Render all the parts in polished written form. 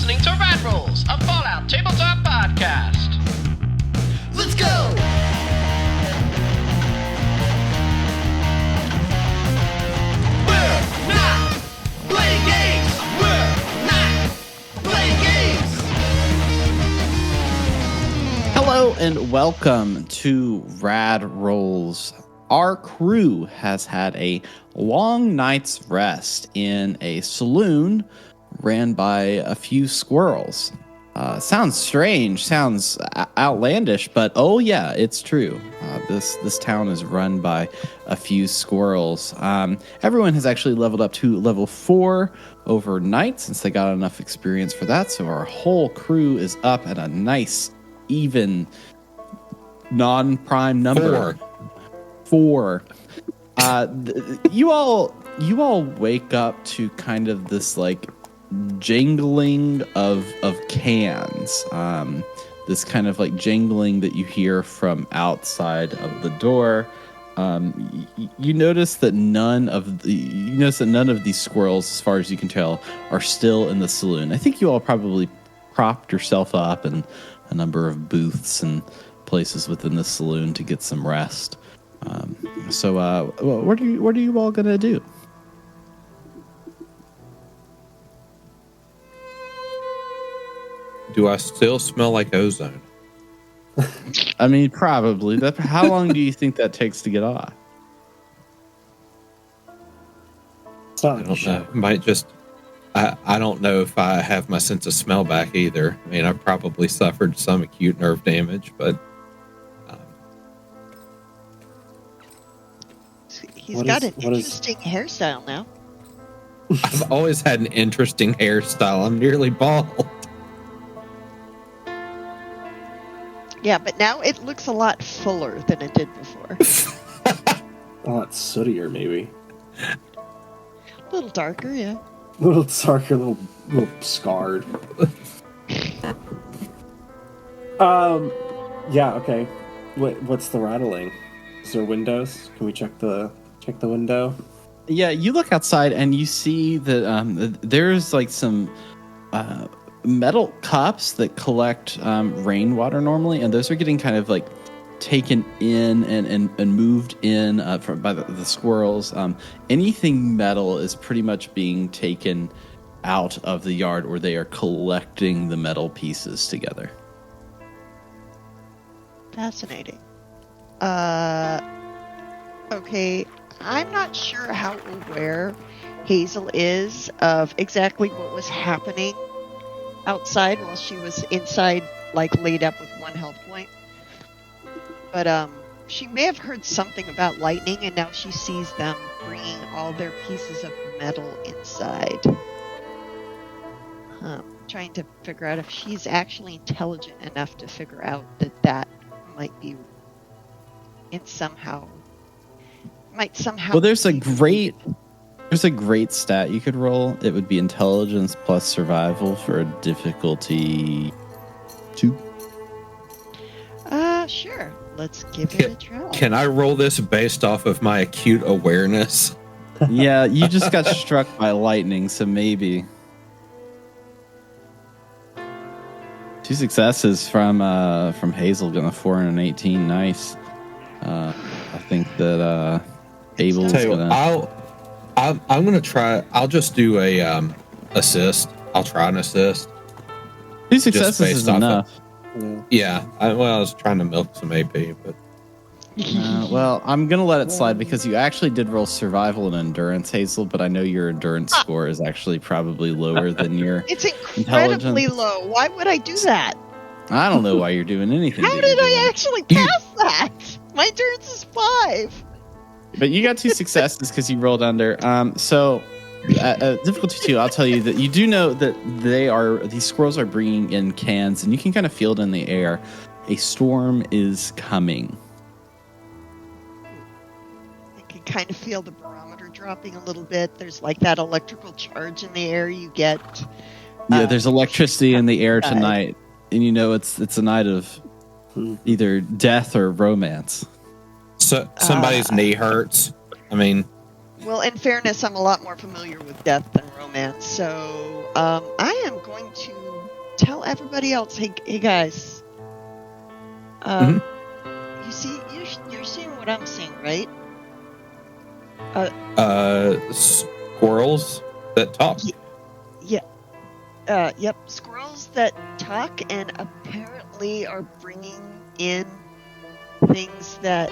listening to Rad Rolls, a Fallout tabletop podcast. Let's go! We're not playing games! We're not playing games! Hello and welcome to Rad Rolls. Our crew has had a long night's rest in a saloon ran by a few squirrels. Sounds strange, sounds outlandish, but oh yeah, it's true. This town is run by a few squirrels. Everyone has actually leveled up to level 4 overnight since they got enough experience for that, so our whole crew is up at a nice, even, non-prime number. 4. You all wake up to kind of this like jangling of cans. This kind of like jangling that you hear from outside of the door. You notice that none of these squirrels, as far as you can tell, are still in the saloon. I think you all probably propped yourself up in a number of booths and places within the saloon to get some rest. So what are you all gonna do? Do I still smell like ozone? I mean, probably. How long do you think that takes to get off? I don't know. Might just. I don't know if I have my sense of smell back either. I mean, I probably suffered some acute nerve damage, but. He's got an interesting hairstyle now. I've always had an interesting hairstyle. I'm nearly bald. Yeah, but now it looks a lot fuller than it did before. A lot sootier, maybe. A little darker, yeah. A little darker, a little scarred. Yeah, okay. What's the rattling? Is there windows? Can we check the window? Yeah, you look outside and you see that there's like some metal cups that collect rainwater normally, and those are getting kind of like taken in and moved in by the squirrels. Anything metal is pretty much being taken out of the yard, or they are collecting the metal pieces together. Fascinating. Okay, I'm not sure how aware Hazel is of exactly what was happening outside while she was inside, like laid up with 1 health point. But she may have heard something about lightning, and now she sees them bringing all their pieces of metal inside. Trying to figure out if she's actually intelligent enough to figure out that might be might somehow. Well, there's a great stat you could roll. It would be intelligence plus survival for a difficulty 2. Sure. Let's give it a try. Can I roll this based off of my acute awareness? Yeah, you just got struck by lightning, so maybe. 2 successes from Hazel, getting a 4 and an 18. Nice. I think that Abel's gonna. I'm gonna try. I'll just do a assist. I'll try an assist. 2 successes is enough. Yeah. I was trying to milk some AP, but. Well, I'm gonna let it slide because you actually did roll survival and endurance, Hazel. But I know your endurance score is actually probably lower than your. It's incredibly low. Why would I do that? I don't know why you're doing anything. How did I actually pass that? My endurance is 5. But you got 2 successes because you rolled under. So difficulty 2, I'll tell you that you do know that these squirrels are bringing in cans, and you can kind of feel it in the air. A storm is coming. I can kind of feel the barometer dropping a little bit. There's like that electrical charge in the air you get. Yeah, there's electricity in the air tonight, and you know it's a night of either death or romance. So somebody's knee hurts. I mean, well, in fairness, I'm a lot more familiar with death than romance, so I am going to tell everybody else. Hey guys. You're seeing what I'm seeing, right? Squirrels that talk. Yep. Squirrels that talk and apparently are bringing in things that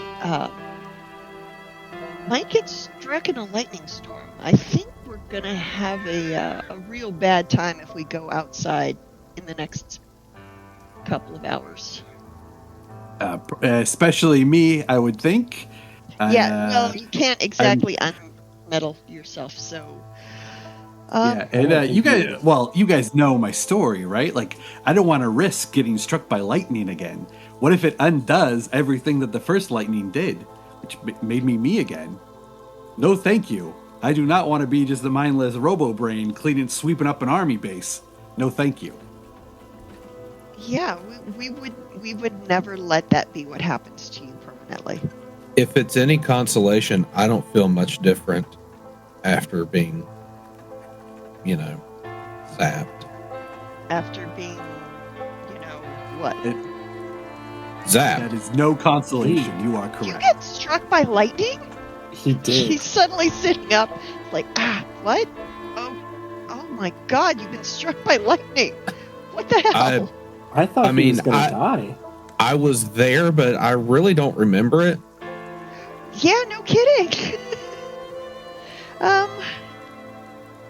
might get struck in a lightning storm. I think we're gonna have a real bad time if we go outside in the next couple of hours. Especially me, I would think. Well, you can't exactly unmetal yourself, so. You guys know my story, right? Like, I don't want to risk getting struck by lightning again. What if it undoes everything that the first lightning did, which made me again? No, thank you. I do not want to be just the mindless robo-brain sweeping up an army base. No, thank you. Yeah, we would never let that be what happens to you permanently. If it's any consolation, I don't feel much different after being, zapped. After being, what? Zapped. That is no consolation. You are correct. You get struck by lightning? He did. He's suddenly sitting up, like, what? Oh my God! You've been struck by lightning. What the hell? I thought he was going to die. I was there, but I really don't remember it. Yeah, no kidding.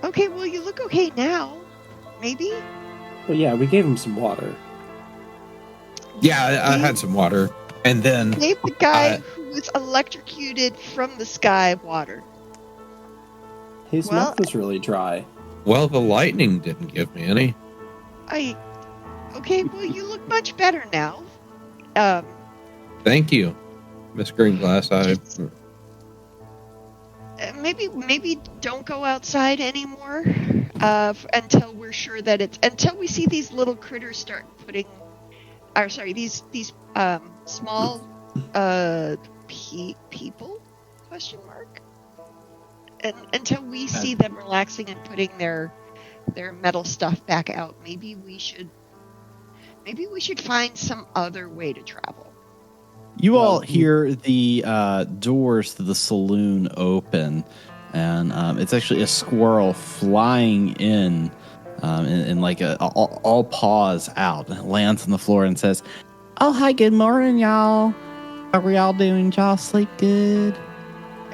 Okay, well, you look okay now. Maybe? Well, yeah, we gave him some water. Yeah, I had some water. And then... Gave the guy who was electrocuted from the sky water. His mouth was really dry. Well, the lightning didn't give me any. Okay, well, you look much better now. Thank you, Miss Greenglass. Maybe don't go outside anymore until we're sure that until we see these little critters start putting, these small people ? And until we see them relaxing and putting their metal stuff back out, maybe we should find some other way to travel. You all hear the doors to the saloon open, and it's actually a squirrel flying in like all paws out. And it lands on the floor and says, "Oh, hi, good morning, y'all. How are y'all doing? Y'all sleep good?"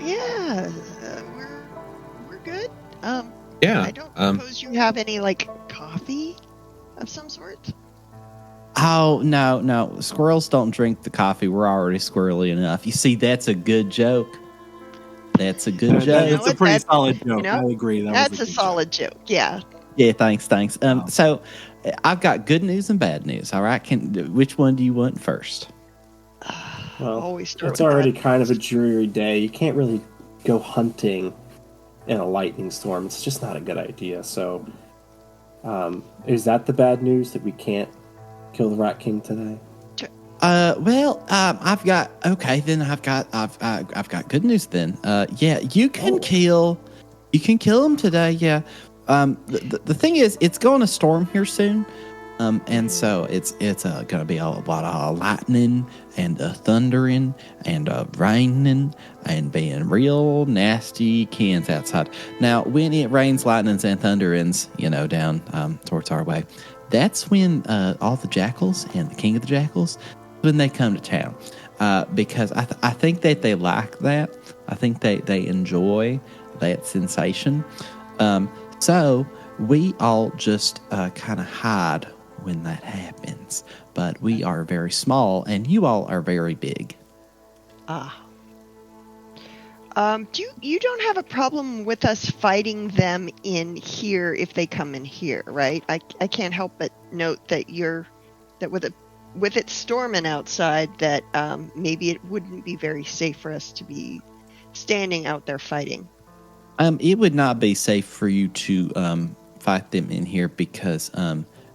Yeah, we're good. Yeah. I don't suppose you have any coffee of some sort. Oh, no. Squirrels don't drink the coffee. We're already squirrely enough. You see, that's a good joke. That's a good joke. That's a pretty solid joke. I agree. That's a solid joke. Yeah. Yeah, thanks. So I've got good news and bad news, all right? Which one do you want first? Well, it's already kind of a dreary day. You can't really go hunting in a lightning storm. It's just not a good idea. So is that the bad news, that we can't kill the Rat King today? I've got good news then. Yeah, you can kill him today. Yeah. The thing is, it's going to storm here soon. And so it's going to be a lot of lightning and thundering and raining and being real nasty cans outside. Now, when it rains, lightnings and thunderings, down towards our way, that's when all the jackals and the king of the jackals, when they come to town, because I think that they like that. I think they enjoy that sensation. So we all just kind of hide when that happens. But we are very small, and you all are very big. You don't have a problem with us fighting them in here if they come in here, right? I can't help but note that with it storming outside, that maybe it wouldn't be very safe for us to be standing out there fighting. It would not be safe for you to fight them in here because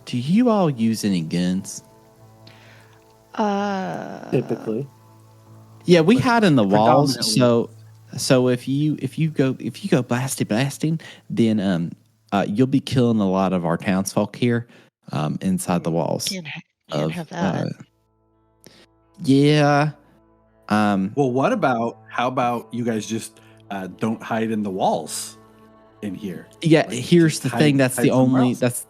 do you all use any guns? Typically. Yeah, we hide in the walls. So if you go blasting, then you'll be killing a lot of our townsfolk here. inside the walls. Can't have that. Yeah. Well, how about you guys just don't hide in the walls in here? Yeah, Like, here's the thing. That's the only. else. That's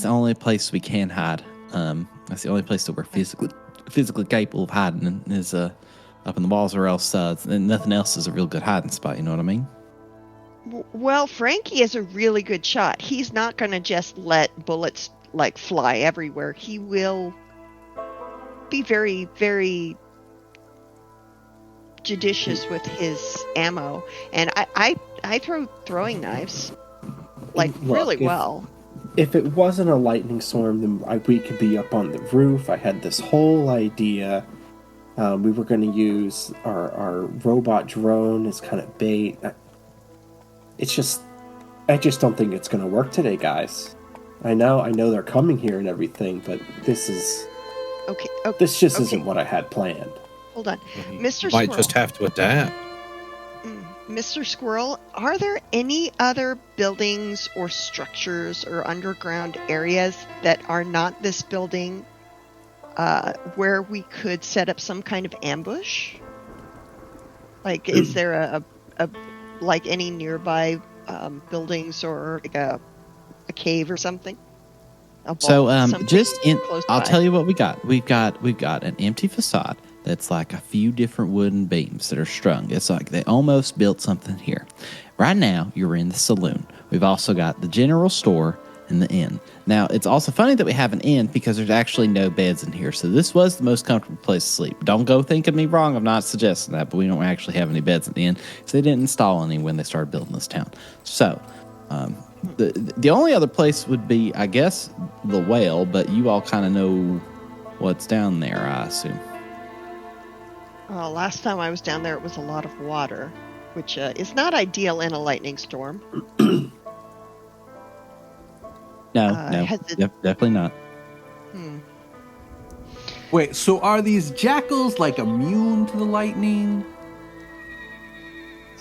the only place we can hide. That's the only place that we're physically capable of hiding is up in the walls, or else and nothing else is a real good hiding spot. You know what I mean? Well, Frankie is a really good shot. He's not going to just let bullets like fly everywhere. He will be very, very judicious with his ammo, and I throw throwing knives like really well. If it wasn't a lightning storm, then we could be up on the roof. I had this whole idea. We were going to use our robot drone as kind of bait. I just don't think it's going to work today, guys. I know they're coming here and everything, but this is okay. This just isn't what I had planned. Hold on, Mr. Might Squirrel. just have to adapt. Mr. Squirrel, are there any other buildings or structures or underground areas that are not this building where we could set up some kind of ambush? Like, is there a like any nearby buildings or like a cave or something? So Something I'll tell you what we got. We've got an empty facade that's like a few different wooden beams that are strung. It's like they almost built something here. Right now, you're in the saloon. We've also got the general store and the inn. Now, it's also funny that we have an inn because there's actually no beds in here. So this was the most comfortable place to sleep. Don't go thinking me wrong. I'm not suggesting that, but we don't actually have any beds in the inn. So they didn't install any when they started building this town. So the only other place would be, I guess, the well, but you all kind of know what's down there, I assume. Last time I was down there, it was a lot of water, which is not ideal in a lightning storm. No, definitely not. Wait, so are these jackals like immune to the lightning?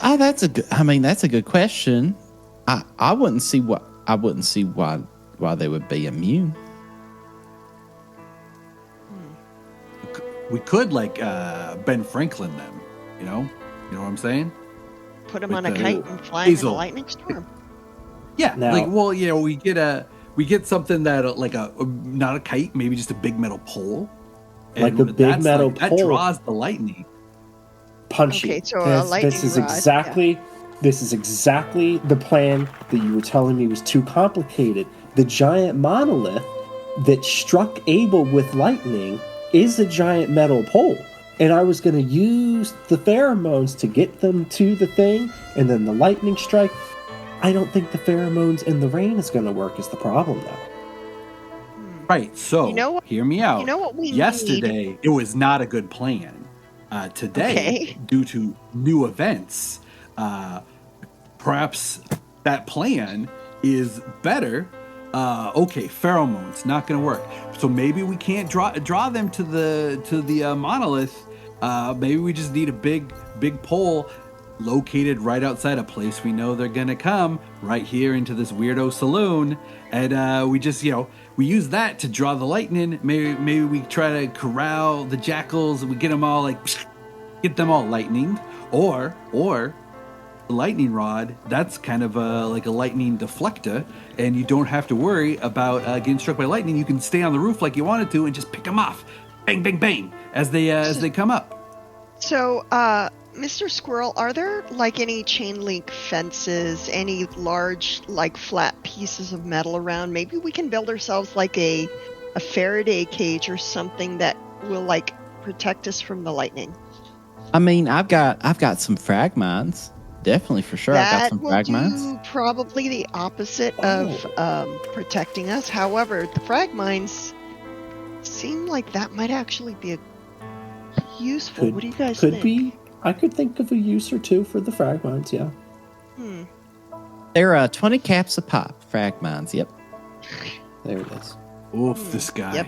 Oh, that's a good question. I wouldn't see why they would be immune. We could like Ben Franklin them, you know what I'm saying? Put them With on a the kite and fly in a hazel. lightning storm. Yeah, Now- we get something that like not a kite, maybe just a big metal pole. Like a big metal that pole. draws the lightning. Punchy. Okay, so a lightning this is rod, exactly the plan that you were telling me was too complicated. The giant monolith that struck Abel with lightning is a giant metal pole. And I was going to use the pheromones to get them to the thing, and then the lightning strike. I don't think the pheromones in the rain is going to work is the problem, though. Right, so You know what- hear me out. You know what we Yesterday, need? it was not a good plan. Today, Okay. due to new events, perhaps that plan is better. Okay, pheromones not going to work. So maybe we can't draw them to the monolith. Maybe we just need a big pole located right outside a place we know they're gonna come, right here into this weirdo saloon, and we just we use that to draw the lightning. Maybe we try to corral the jackals and we get them all lightninged, or the lightning rod, that's kind of like a lightning deflector, and you don't have to worry about getting struck by lightning. You can stay on the roof like you wanted to and just pick them off, bang bang bang, as they come up. So, Mr. Squirrel, are there like any chain link fences, any large like flat pieces of metal around? Maybe we can build ourselves like a Faraday cage or something that will like protect us from the lightning. I mean, I've got some frag mines. Definitely, for sure. I've got some frag mines. That will do probably the opposite of protecting us. However, the frag mines seem like that might actually be useful. What do you guys think? Could be. I could think of a use or two for the frag mines, yeah. They're 20 caps a pop, frag mines. Yep. There it is. Oof, this guy. Yep.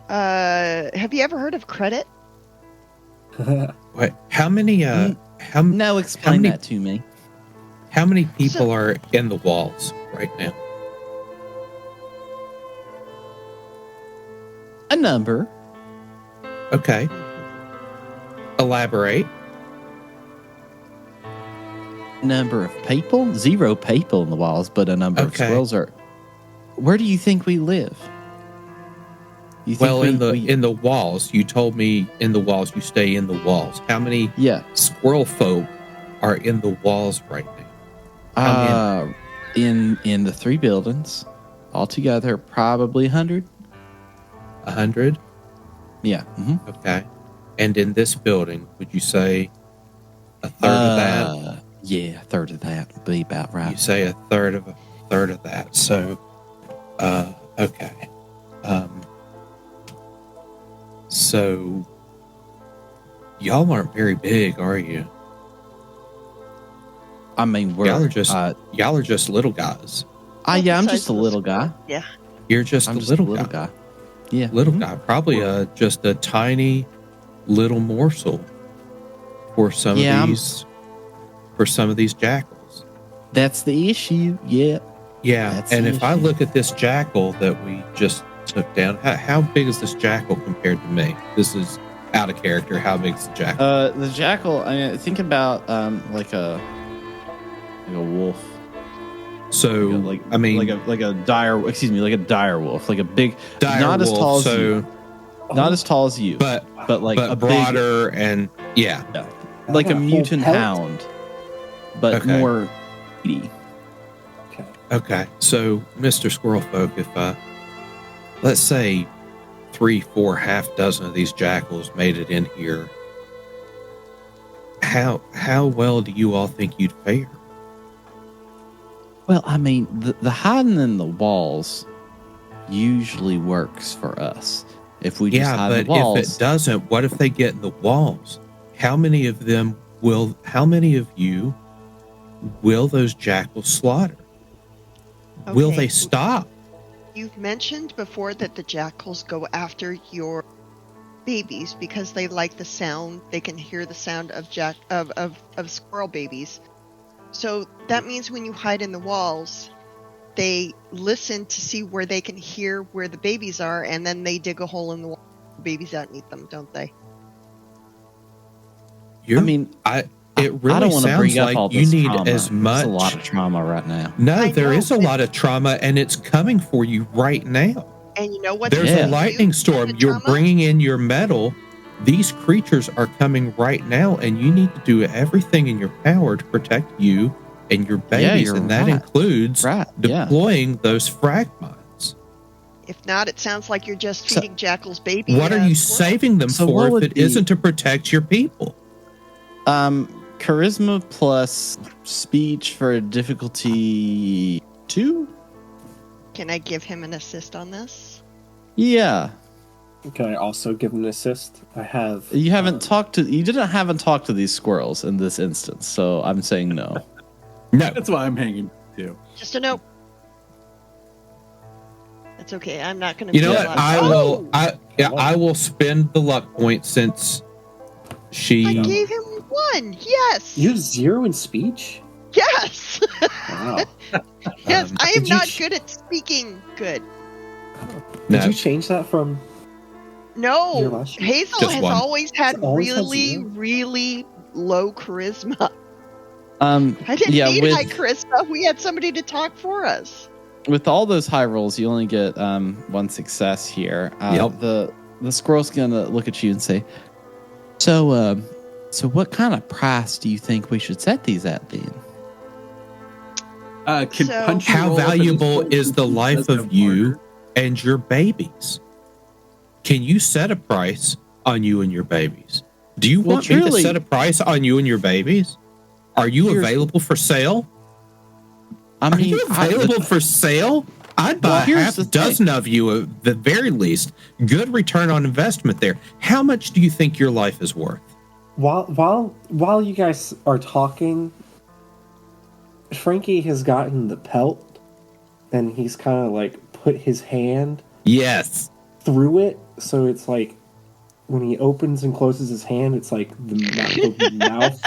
Yeah. Have you ever heard of credit? Wait, how many? Explain that to me. How many people are in the walls right now? A number. Okay. Elaborate. Number of people? 0 people in the walls, but a number of squirrels are. Where do you think we live? You think in the walls, you told me in the walls, you stay in the walls. How many squirrel folk are in the walls right now? In the 3 buildings, altogether, probably 100. 100? Yeah. Mm-hmm. Okay. And in this building, would you say a third of that? Yeah, a third of that would be about right. You say a third of that. So, okay. So y'all aren't very big, are you? I mean, y'all are just little guys. Yeah, I'm just a little guy. Yeah. You're just a little guy. Yeah. Little guy. Probably just a tiny little morsel for some of these jackals. That's the issue. Yeah. Yeah. And if I look at this jackal that we just took down, how big is this jackal compared to me? This is out of character. How big is the jackal? The jackal, I mean, think about like a wolf. So like a dire wolf, like a big not as tall as you. Not as tall as you, but like a broader big, and like a mutant hound, but more meaty. Okay. So, Mr. Squirrel Folk, if let's say 3-4 half dozen of these jackals made it in here, how well do you all think you'd fare? Well, I mean, the hiding in the walls usually works for us. If we just hide in the walls. If it doesn't, what if they get in the walls? How many of you will those jackals slaughter? Okay. Will they stop? You've mentioned before that the jackals go after your babies because they like the sound. They can hear the sound of squirrel babies. So that means when you hide in the walls, they listen to see where they can hear where the babies are, and then they dig a hole in the wall, the babies out and eat them, don't they? It really sounds like you need trauma. as much. There's a lot of trauma right now. No, there is a lot of trauma, and it's coming for you right now. And you know what? There's a lightning storm. You're bringing in your metal. These creatures are coming right now, and you need to do everything in your power to protect you and your babies, and that includes deploying those frag mines. If not, it sounds like you're just feeding jackals babies. What are you saving them for if it isn't to protect your people? Charisma plus speech for difficulty 2. Can I give him an assist on this? Yeah. Can I also give him an assist? You haven't talked to these squirrels in this instance, so I'm saying no. No. That's why I'm hanging too. Just a no. That's okay. I'm not going to. You know what? I will spend the luck point since she. I gave him 1. Yes. You have 0 in speech. Yes. Wow. Yes, I am not good at speaking good. Did you change that from? No, Hazel has always had really low charisma. I didn't need high charisma. We had somebody to talk for us. With all those high rolls, you only get 1 success here. The squirrel's gonna look at you and say, So what kind of price do you think we should set these at then? How valuable is the life of you and your babies? Can you set a price on you and your babies? Do you want me to set a price on you and your babies? Are you available for sale? Are you available for sale? I'd buy half a dozen of you at the very least. Good return on investment there. How much do you think your life is worth? While you guys are talking, Frankie has gotten the pelt, and he's kind of like put his hand through it, so it's like when he opens and closes his hand, it's like the mouth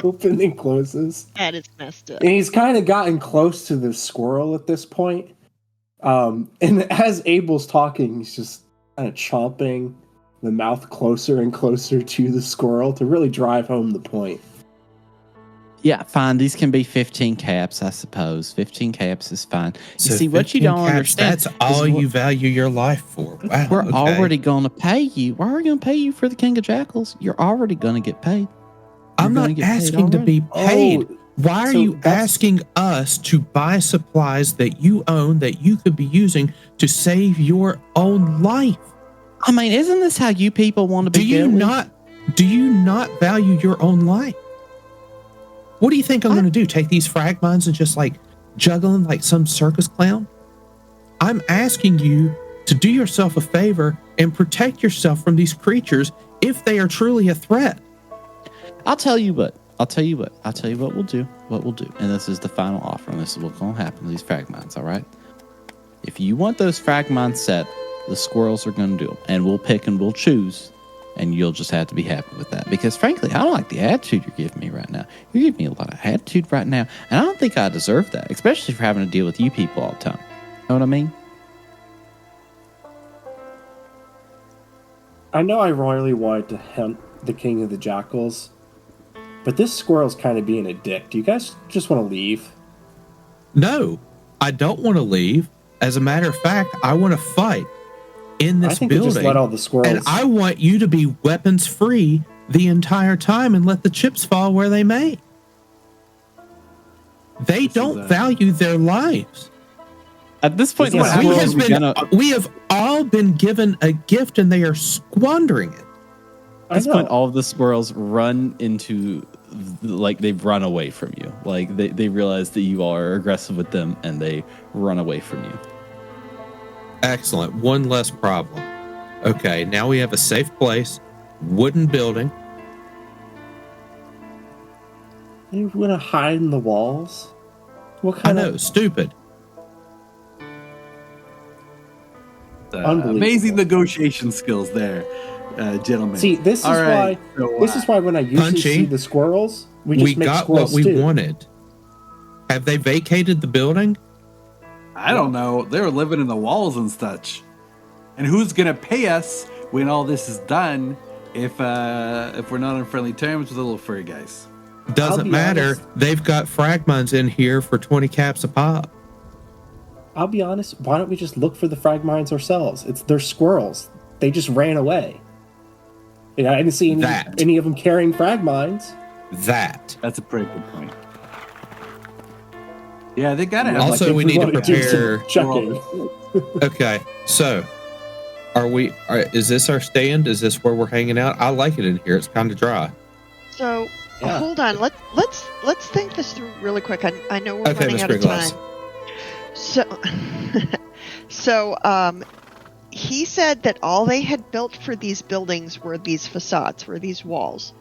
open and closes. That is messed up. And he's kind of gotten close to the squirrel at this point. And as Abel's talking, he's just of chomping, the mouth closer and closer to the squirrel to really drive home the point. Yeah, fine. These can be 15 caps, I suppose. 15 caps is fine. So you see, what you don't understand. That's all you value your life for. Wow, we're already going to pay you. We're already going to pay you for the King of Jackals. You're already going to get paid. I'm not asking to be paid. Why are you asking us to buy supplies that you own that you could be using to save your own life? I mean, isn't this how you people want to be? Do you not value your own life? What do you think I'm going to do? Take these frag mines and just like juggle them like some circus clown? I'm asking you to do yourself a favor and protect yourself from these creatures if they are truly a threat. I'll tell you what we'll do. And this is the final offer, and this is what's going to happen to these frag mines, all right? If you want those frag mines set, the squirrels are going to do them, and we'll pick and we'll choose, and you'll just have to be happy with that. Because frankly, I don't like the attitude you're giving me right now. You're giving me a lot of attitude right now, and I don't think I deserve that, especially for having to deal with you people all the time. Know what I mean? I know I royally wanted to hunt the King of the Jackals, but this squirrel's kind of being a dick. Do you guys just want to leave? No, I don't want to leave. As a matter of fact, I want to fight in this building. Just let all the squirrels. And I want you to be weapons free the entire time and let the chips fall where they may. They don't value their lives. At this point, we have all been given a gift and they are squandering it. At this point, all of the squirrels run into, like, they've run away from you. Like, they realize that you are aggressive with them, and they run away from you. Excellent. One less problem. Okay, now we have a safe place, wooden building. You want to hide in the walls? What kind of... stupid. Amazing negotiation skills there. Gentlemen. See, this is why. This is why when I usually see the squirrels, we got what we wanted. Have they vacated the building? I don't know. They're living in the walls and such. And who's gonna pay us when all this is done? If we're not on friendly terms with the little furry guys, doesn't matter. Honest. They've got fragmines in here for 20 caps a pop. I'll be honest. Why don't we just look for the fragmines ourselves? They're squirrels. They just ran away. I didn't see any of them carrying frag mines. That's a pretty good point. Yeah, they gotta have. Also, we need to prepare. Okay, so is this our stand? Is this where we're hanging out? I like it in here. It's kind of dry. So hold on. Let's think this through really quick. I know we're running out of time. So he said that all they had built for these buildings were these facades, were these walls.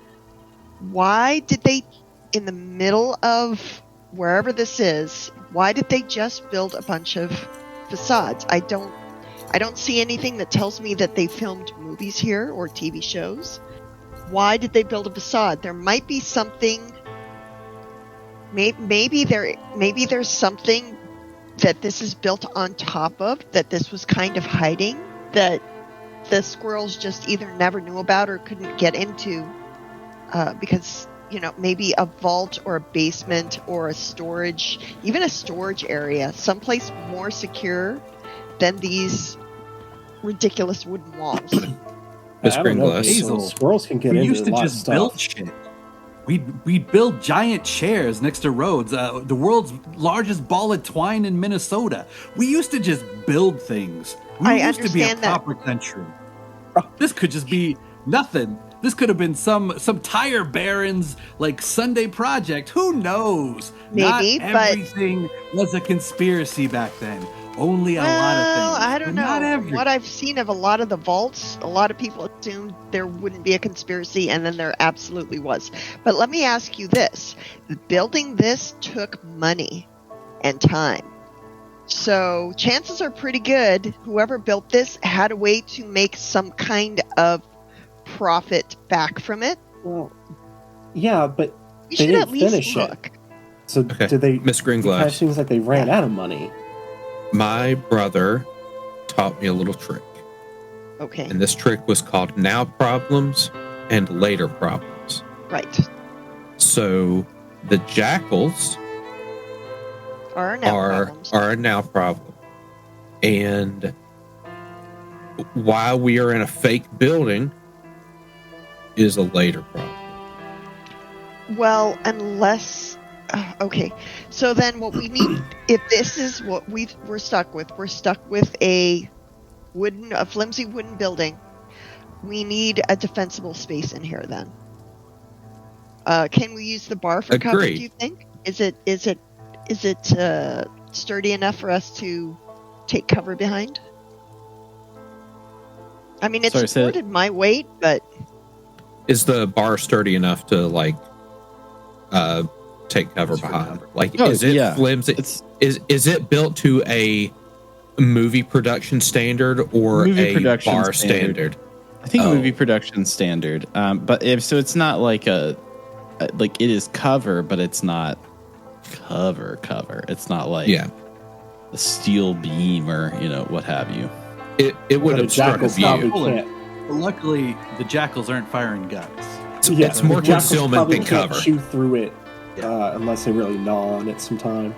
Why did they, in the middle of wherever this is, why did they just build a bunch of facades? I don't see anything that tells me that they filmed movies here or TV shows. Why did they build a facade? There might be something. Maybe there's something that this is built on top of, that this was kind of hiding, that the squirrels just either never knew about or couldn't get into, because, maybe a vault or a basement or even a storage area, someplace more secure than these ridiculous wooden walls. Miss Gringlass. Squirrels can get into a lot of stuff. Build shit. We'd build giant chairs next to roads. The world's largest ball of twine in Minnesota. We used to just build things. We used to be a proper country. This could just be nothing. This could have been some tire baron's Sunday project. Who knows? Maybe, not everything was a conspiracy back then. Only a lot of things. I don't know. From what I've seen of a lot of the vaults, a lot of people assumed there wouldn't be a conspiracy, and then there absolutely was. But let me ask you this. Building this took money and time. So chances are pretty good whoever built this had a way to make some kind of profit back from it. Well, yeah, but you they should didn't at least finish look. it. So did they? Miss Gringlass. It kind of seems like they ran out of money. My brother taught me a little trick. Okay. And this trick was called now problems and later problems. Right. So the jackals Are a now problem. And while we are in a fake building is a later problem. Well, unless... okay. So then what we need... if this is what we're stuck with a flimsy wooden building. We need a defensible space in here then. Can we use the bar for cover, do you think? Is it sturdy enough for us to take cover behind? I mean, it's supported my weight, but... Is the bar sturdy enough to, like, take cover behind? Like, is it flimsy? Is it built to a movie production standard or a bar standard? I think movie production standard. But it's not like it is cover, but it's not cover. It's not like a steel beam or what have you. It would obstruct view. Luckily, the jackals aren't firing guns. It's more concealment than cover. Can't shoot through it unless they really gnaw on it sometime.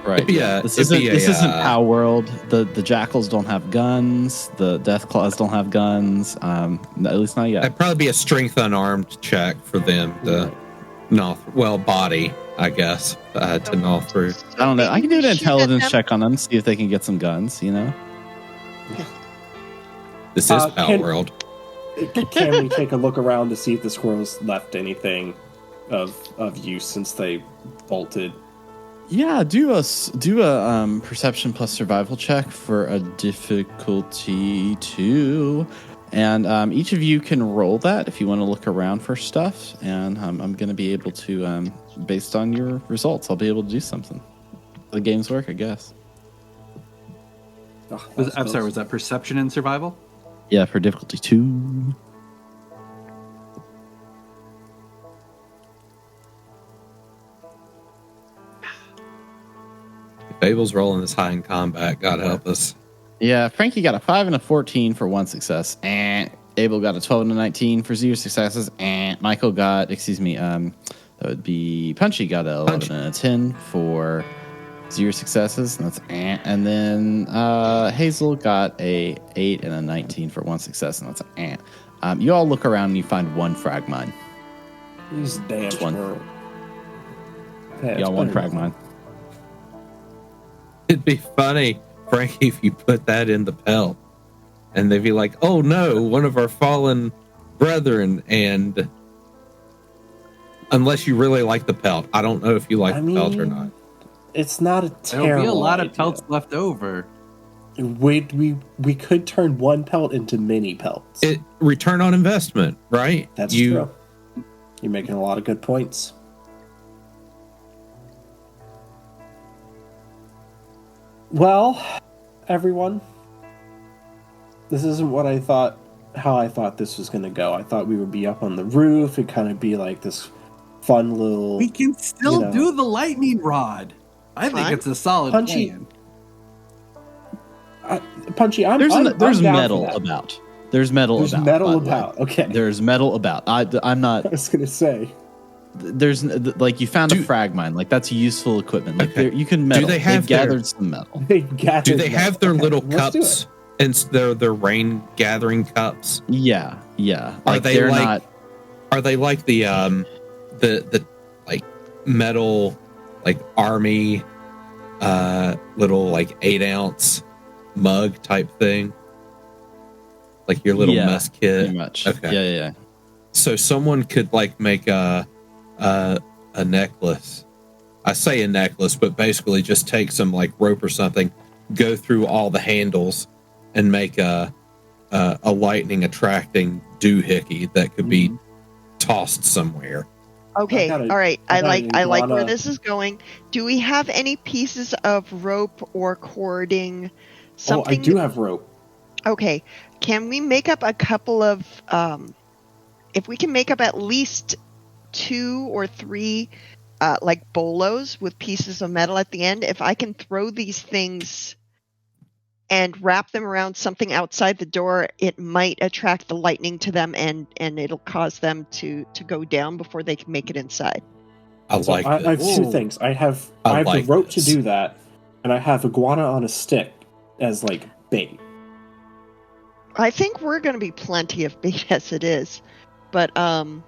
Right. This isn't Pow World. The jackals don't have guns. The death claws don't have guns. At least not yet. It'd probably be a strength unarmed check for them to gnaw. Well, body, I guess, to gnaw through. I don't know. I can do an intelligence check on them, see if they can get some guns. This is Pow World. Can we take a look around to see if the squirrels left anything of use since they bolted? Yeah, do a perception plus survival check for a difficulty 2, and each of you can roll that if you want to look around for stuff. And I'm going to be able to, based on your results, I'll be able to do something. The game's work, I guess. I'm sorry, was that perception and survival? Yeah, for difficulty 2. Abel's rolling this high in combat. God help us. Yeah, Frankie got a 5 and a 14 for 1 success. And Abel got a 12 and a 19 for 0 successes. And Michael got, that would be Punchy got a 11 and a 10 for 0 successes. And that's and then Hazel got a 8 and a 19 for 1 success. And that's you all look around and you find 1 frag mine. These damn squirrels. Y'all 1 frag mine. It'd be funny, Frankie, if you put that in the pelt, and they'd be like, "Oh no, one of our fallen brethren." And unless you really like the pelt, I don't know if you like the pelt or not. It's not a terrible. There'll be a lot idea. of pelts left over. We could turn 1 pelt into mini pelts. Return on investment, right? That's true. You're making a lot of good points. Well, everyone, this isn't how I thought this was going to go. I thought we would be up on the roof. It'd kind of be like this fun little... We can still do the lightning rod. I think it's a solid plan. Punchy, there's metal about. There's metal about. Okay. There's metal about. I'm not... I was going to say... There's you found a frag mine, that's useful equipment. You can metal. They've gathered some metal. Do they have their little cups and their rain gathering cups? Yeah. Are they like the like metal army little 8-ounce mug type thing? Like your little mess kit? Pretty much. Okay. Yeah. So someone could make a necklace. I say a necklace, but basically just take some rope or something, go through all the handles, and make a lightning attracting doohickey that could be tossed somewhere. Okay, all right. I like where this is going. Do we have any pieces of rope or cording? Something? Oh, I do have rope. Okay, can we make up a couple of? If we can make up at least 2 or 3 bolos with pieces of metal at the end, if I can throw these things and wrap them around something outside the door, it might attract the lightning to them, and it'll cause them to go down before they can make it inside. I like I have this. two things. I have the rope to do that, and I have iguana on a stick as like bait. I think we're going to be plenty of bait as it is, but the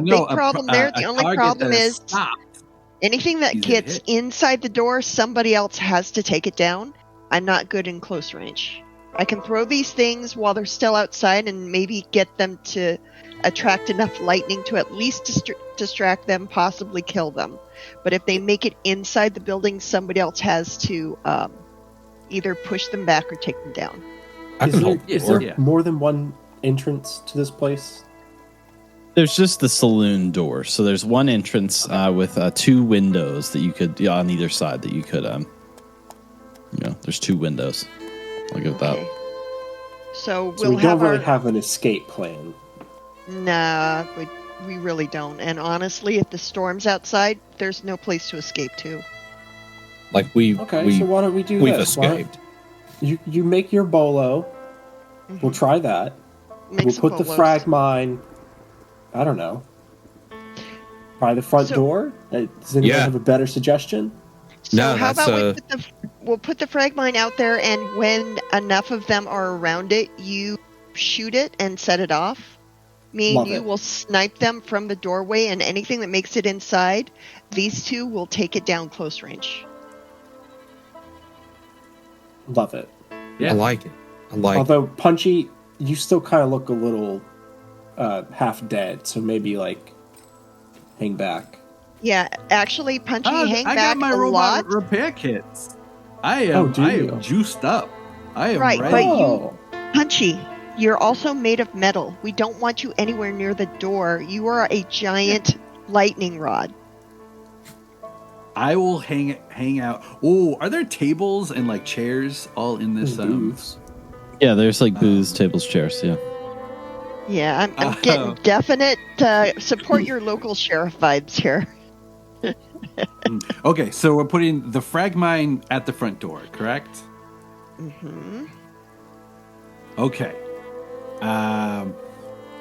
big problem there. The only problem is anything that gets inside the door, somebody else has to take it down. I'm not good in close range. I can throw these things while they're still outside and maybe get them to attract enough lightning to at least distract them, possibly kill them. But if they make it inside the building, somebody else has to either push them back or take them down. Is there more than one entrance to this place? There's just the saloon door. So there's one entrance with 2 windows that you could, on either side that you could, there's 2 windows. Look at that. So we don't really have an escape plan. Nah, we really don't. And honestly, if the storm's outside, there's no place to escape to. So why don't we do we've this? escaped. You make your bolo. Mm-hmm. We'll try that. We'll put the frag mine, I don't know, by the front door. Does anyone have a better suggestion? So how about we'll put the frag mine out there, and when enough of them are around it, you shoot it and set it off. Me and you will snipe them from the doorway, and anything that makes it inside, these 2 will take it down close range. Love it. Yeah. I like it. Although Punchy, you still kind of look a little half dead, so maybe like hang back. Yeah, actually, Punchy, hang back a lot. I got my robot repair kits. I am juiced up. I am ready. But Punchy, you're also made of metal. We don't want you anywhere near the door. You are a giant lightning rod. I will hang out. Oh, are there tables and like chairs all in this booths? Yeah, there's like booths, tables, chairs. Yeah. Yeah, I'm getting definite support your local sheriff vibes here. Okay, so we're putting the frag mine at the front door, correct? Mm-hmm. Okay.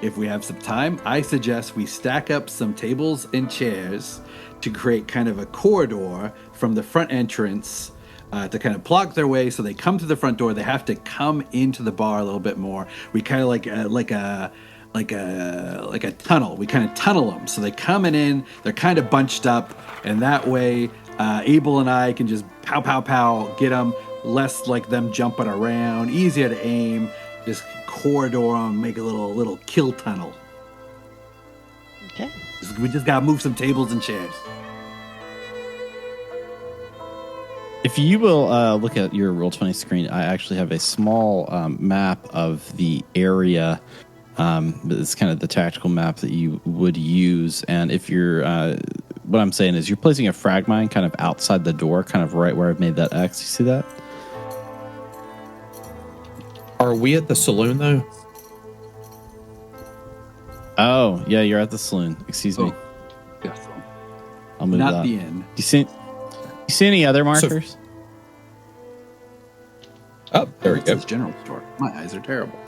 If we have some time, I suggest we stack up some tables and chairs to create kind of a corridor from the front entrance to kind of block their way. So they come to the front door. They have to come into the bar a little bit more. We kind of like a tunnel. We kind of tunnel them. So they coming in. They're kind of bunched up, and that way, Abel and I can just pow, pow, pow, get them. Less like them jumping around. Easier to aim. Just corridor them. Make a little kill tunnel. Okay. We just gotta move some tables and chairs. If you will look at your Roll20 screen, I actually have a small map of the area. It's kind of the tactical map that you would use. And if you're, what I'm saying is you're placing a frag mine kind of outside the door, kind of right where I've made that X. You see that? Are we at the saloon though? Oh, yeah, you're at the saloon. Excuse me. Yes. I'll move Not that. the inn. You see any other markers? There we go. It's general store. My eyes are terrible.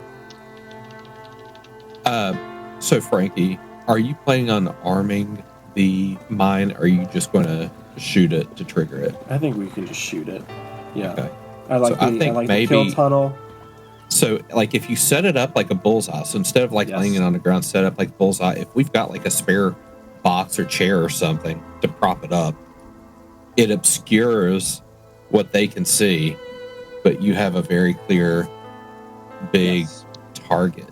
So Frankie, are you planning on arming the mine, or are you just going to shoot it to trigger it? I think we can just shoot it. Yeah. Okay. I think the kill tunnel. So, like, if you set it up like a bullseye, so instead of laying it on the ground, set up like bullseye. If we've got like a spare box or chair or something to prop it up, it obscures what they can see, but you have a very clear, big target.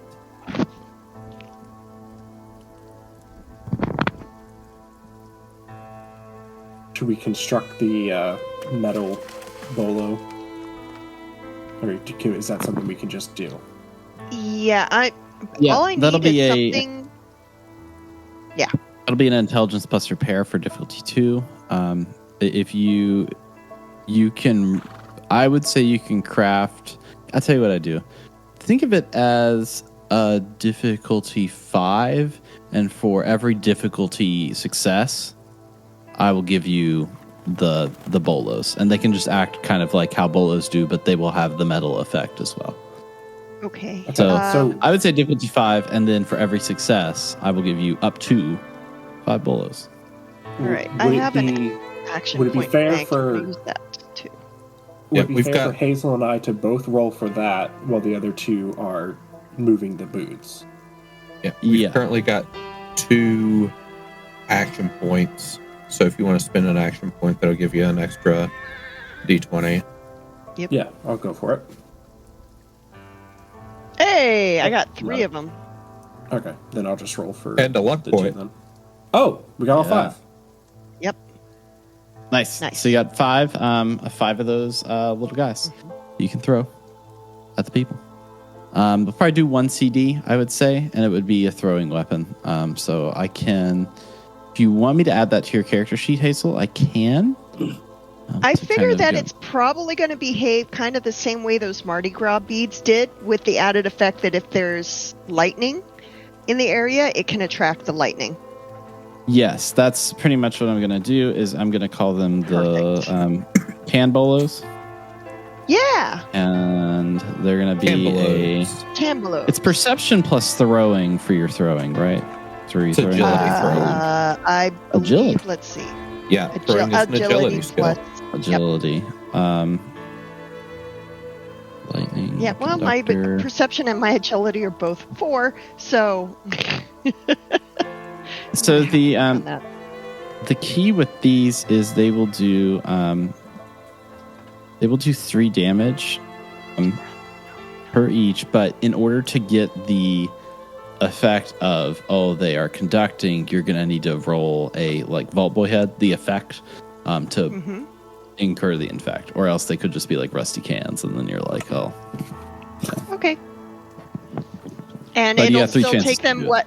Should we construct the metal bolo? Or is that something we can just do? Yeah, all I need is something. Yeah. That'll be an intelligence plus repair for difficulty 2. If you can, I would say you can craft. I'll tell you what I do. Think of it as a difficulty 5, and for every difficulty success, I will give you the bolos, and they can just act kind of like how bolos do, but they will have the metal effect as well. Okay. So I would say difficulty 5, and then for every success, I will give you up to 5 bolos. All right. I have an action would it be point fair bank. for Use that too. Would it be fair for Hazel and I to both roll for that while the other two are moving the boots? Yeah, we've currently got 2 action points. So if you want to spend an action point, that'll give you an extra D20. Yep. Yeah, I'll go for it. Hey, I got 3 of them. Okay, then I'll just roll for and a luck point. Then. Oh, we got all 5. Yep. Nice. So you got 5 of those little guys you can throw at the people. They'll probably do 1 CD, I would say, and it would be a throwing weapon. So I can, if you want me to add that to your character sheet, Hazel, I can. I figure that it's probably going to behave kind of the same way those Mardi Gras beads did, with the added effect that if there's lightning in the area, it can attract the lightning. Yes, that's pretty much what I'm going to do. Is I'm going to call them the can bolos. Yeah. And they're going to be Tambolos. It's perception plus throwing for your throwing, right? It's agility throwing. I believe, agility. Let's see. Yeah, throwing is an agility skill. Agility. Yep. Lightning. Yeah, well, conductor. my perception and my agility are both 4, so... So the key with these is they will do 3 damage per each, but in order to get the effect of they are conducting, you're gonna need to roll a Vault Boy head, the effect to incur the infect, or else they could just be like rusty cans, and then you're like, yeah. Okay. And but it'll still take them what?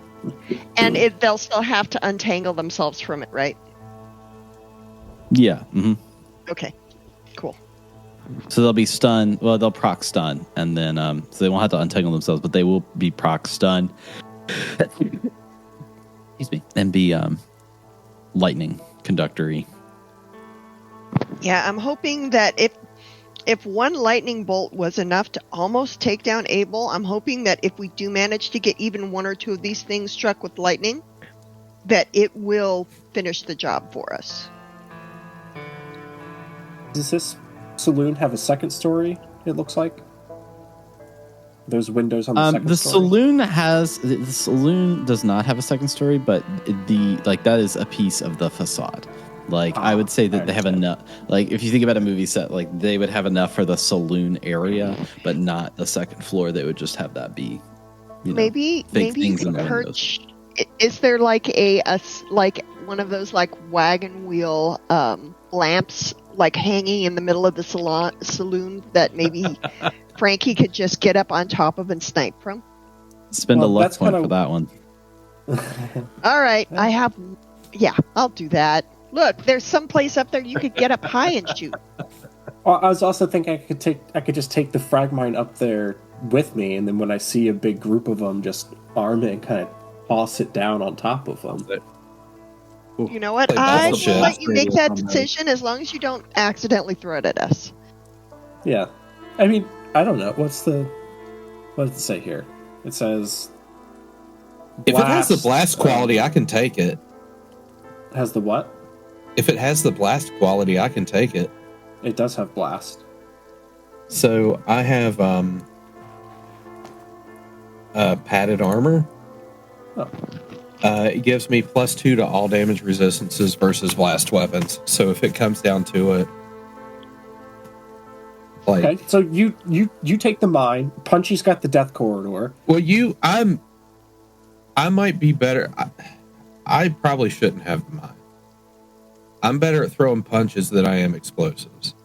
And they'll still have to untangle themselves from it, right? Yeah. Mm-hmm. Okay. Cool. So they'll be stunned. Well, they'll proc stun, and then so they won't have to untangle themselves, but they will be proc stun. Excuse me, and be lightning conductory. Yeah, I'm hoping that if one lightning bolt was enough to almost take down Abel, I'm hoping that if we do manage to get even 1 or 2 of these things struck with lightning, that it will finish the job for us. Does this saloon have a second story, it looks like? There's windows on the second story? The saloon does not have a second story, but that is a piece of the facade. I would say that they have enough. If you think about a movie set, they would have enough for the saloon area, but not the second floor. They would just have that be. Maybe you can perch. Is there one of those wagon wheel lamps hanging in the middle of the saloon that maybe Frankie could just get up on top of and snipe from? Spend a luck point for that one. All right, I'll do that. Look, there's some place up there you could get up high and shoot. Well, I was also thinking I could just take the frag mine up there with me, and then when I see a big group of them, just arm it and kind of toss it down on top of them. You know what? I will let you make that decision as long as you don't accidentally throw it at us. Yeah. I mean, I don't know. What does it say here? It says... If it has the blast quality, I can take it. Has the what? If it has the blast quality, I can take it. It does have blast. So I have padded armor. Oh. It gives me +2 to all damage resistances versus blast weapons. So if it comes down to it, okay. So you take the mine. Punchy's got the death corridor. Well, I might be better. I probably shouldn't have the mine. I'm better at throwing punches than I am explosives.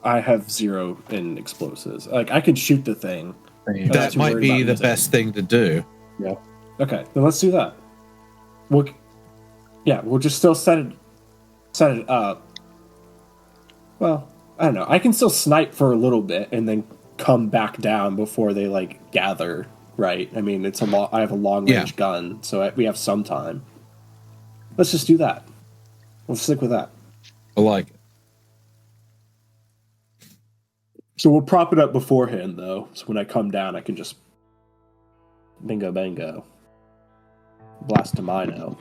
I have 0 in explosives. I can shoot the thing. That might be the best thing to do. Yeah. Okay, then let's do that. We'll just still set it up. Well, I don't know. I can still snipe for a little bit and then come back down before they gather. Right? I mean, I have a long range gun, so we have some time. Let's just do that. We'll stick with that. I like it. So we'll prop it up beforehand, though. So when I come down, I can just bingo bango. Blast a mino.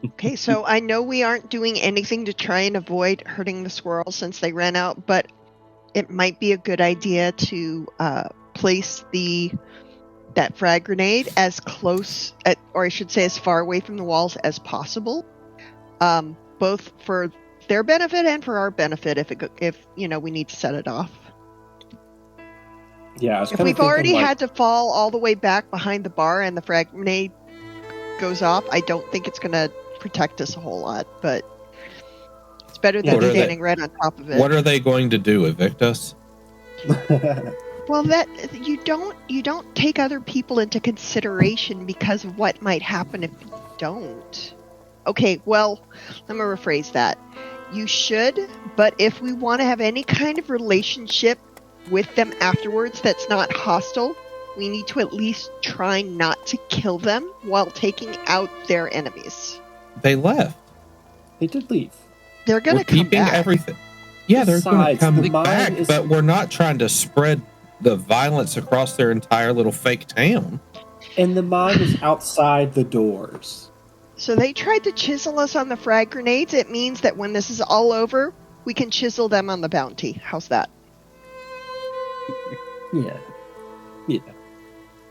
Okay, so I know we aren't doing anything to try and avoid hurting the squirrels since they ran out, but it might be a good idea to place that frag grenade as close, or I should say as far away from the walls as possible, both for their benefit and for our benefit if we need to set it off. Yeah, if we've already had to fall all the way back behind the bar and the frag grenade goes off, I don't think it's going to protect us a whole lot, but it's better than standing right on top of it. What are they going to do? Evict us? Well, that you don't take other people into consideration because of what might happen if you don't. Okay, well, let me rephrase that. You should, but if we want to have any kind of relationship with them afterwards that's not hostile, we need to at least try not to kill them while taking out their enemies. They left. They did leave. They're going to come keeping back. Everything. Yeah, they're going to come back, is... but we're not trying to spread the violence across their entire little fake town. And the mine is outside the doors. So they tried to chisel us on the frag grenades. It means that when this is all over, we can chisel them on the bounty. How's that? Yeah.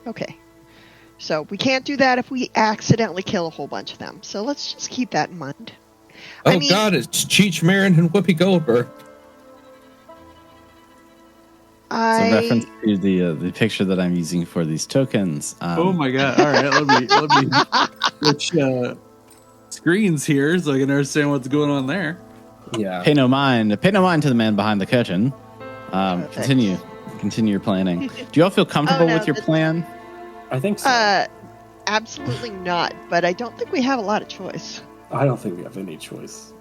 Okay. So we can't do that if we accidentally kill a whole bunch of them. So let's just keep that in mind. God, it's Cheech Marin and Whoopi Goldberg. It's a reference to the picture that I'm using for these tokens. Oh my god! All right, let me switch screens here so I can understand what's going on there. Yeah. Pay no mind to the man behind the curtain. Continue your planning. Do you all feel comfortable with your plan? I think so. Absolutely not. But I don't think we have a lot of choice. I don't think we have any choice.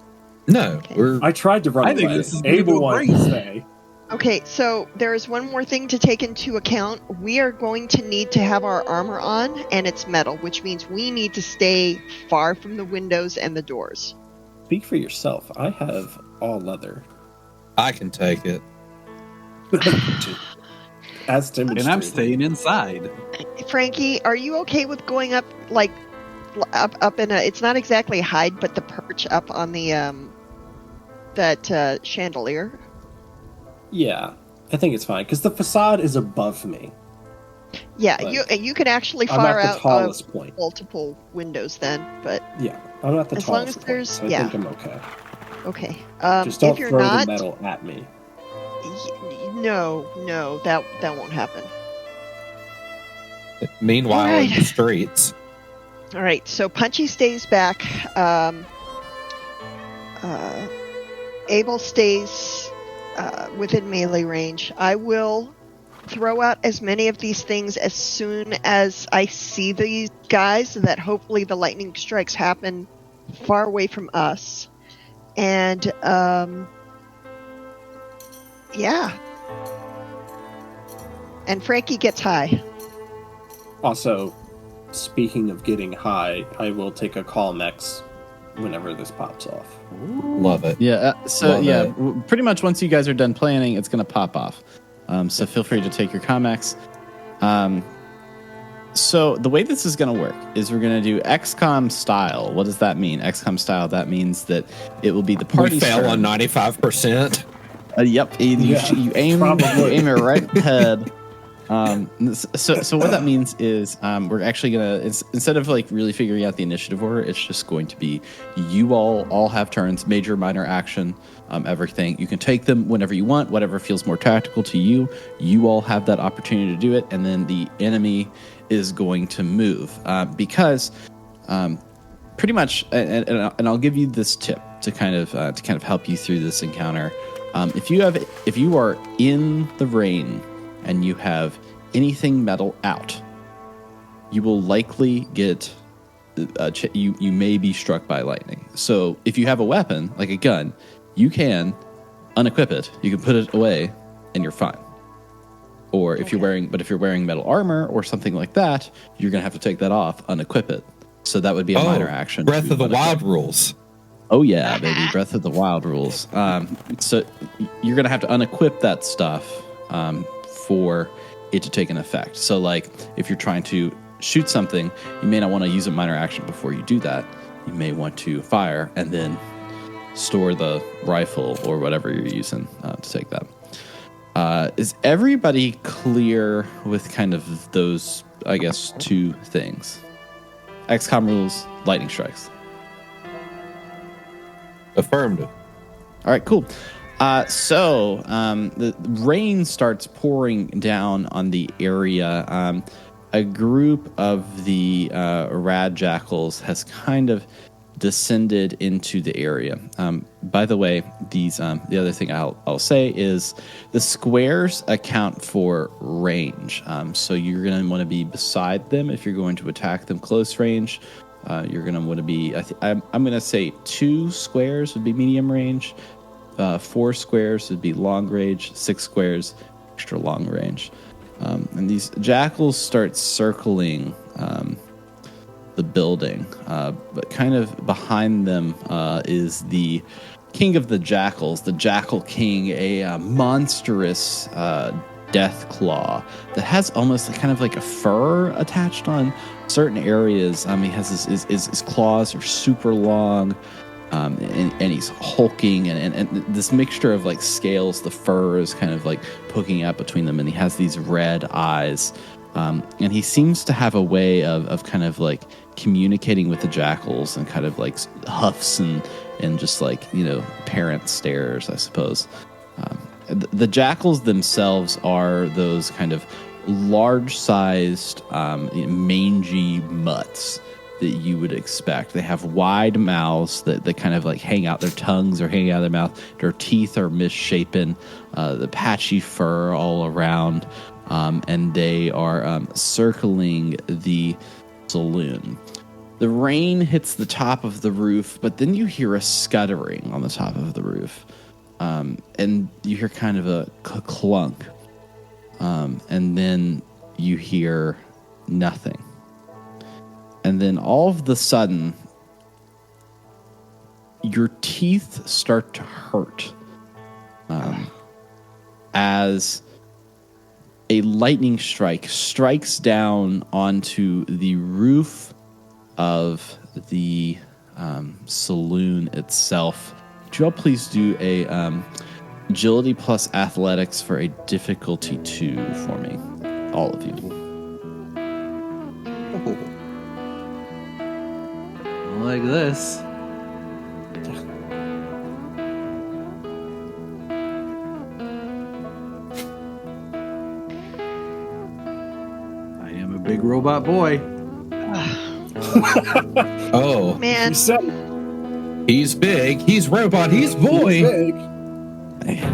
No, okay. I tried to run away. I think this is Abel wanted to stay. Okay, so there is one more thing to take into account. We are going to need to have our armor on, and it's metal, which means we need to stay far from the windows and the doors. Speak for yourself. I have all leather. I can take it. As demonstrated. And I'm staying inside. Frankie, are you okay with going up, like, up in a... It's not exactly a hide, but the perch up on the, that chandelier? Yeah, I think it's fine, because the facade is above me. Yeah, you can actually fire out tallest point. Multiple windows then, but... Yeah, I'm not the as tallest long as point, there's, so I think I'm okay. Okay. Just don't if you're throw not, the metal at me. No, that won't happen. Meanwhile, in the streets. All right, so Punchy stays back. Abel stays within melee range. I will throw out as many of these things as soon as I see these guys, so that hopefully the lightning strikes happen far away from us. And, yeah. And Frankie gets high. Also, speaking of getting high, I will take a Calmex whenever this pops off. Love it. Yeah. Love it. Pretty much once you guys are done planning, it's going to pop off. So feel free to take your Calmex. So the way this is going to work is we're going to do XCOM style. What does that mean? XCOM style. That means that it will be the party. We fell on 95%. Yep. You aim it right at the head. So what that means is we're actually gonna, instead of like really figuring out the initiative order, it's just going to be you all have turns, major, minor action, everything. You can take them whenever you want, whatever feels more tactical to you. You all have that opportunity to do it, and then the enemy is going to move because pretty much. And I'll give you this tip to kind of help you through this encounter. If you are in the rain and you have anything metal out, you will likely get you may be struck by lightning. So if you have a weapon like a gun, you can unequip it, you can put it away, and you're fine. Or if you're wearing metal armor or something like that, you're gonna have to take that off, unequip it. So that would be a minor action. Breath of the Wild rules. Oh yeah, baby, Breath of the Wild rules. So you're gonna have to unequip that stuff for it to take an effect. So like, if you're trying to shoot something, you may not want to use a minor action before you do that. You may want to fire and then store the rifle or whatever you're using to take that. Is everybody clear with kind of those, I guess, two things? XCOM rules, lightning strikes. Affirmative. All right, cool. So the rain starts pouring down on the area. A group of the rad jackals has kind of descended into the area. By the way, these the other thing I'll say is the squares account for range. So you're going to want to be beside them if you're going to attack them close range. You're going to want to be. I'm going to say 2 squares would be medium range. 4 squares would be long range. 6 squares, extra long range. And these jackals start circling the building, but kind of behind them is the king of the jackals, the Jackal King, a monstrous death claw that has almost kind of like a fur attached on certain areas. He has his claws are super long, and he's hulking, and this mixture of like scales, the fur is kind of like poking out between them, and he has these red eyes. And he seems to have a way of kind of like communicating with the jackals and kind of like huffs and just like, parent stares, I suppose. The jackals themselves are those kind of large-sized, mangy mutts that you would expect. They have wide mouths that kind of like hang out. Their tongues are hanging out of their mouth. Their teeth are misshapen. The patchy fur all around. And they are circling the saloon. The rain hits the top of the roof, but then you hear a scuttering on the top of the roof. And you hear kind of a clunk. And then you hear nothing. And then all of the sudden, your teeth start to hurt. As a lightning strike strikes down onto the roof of the saloon itself. Would you all please do a agility plus athletics for a difficulty 2 for me? All of you. Like this. I am a big robot boy. Oh, Man. He's big. He's robot. He's boy. He's big.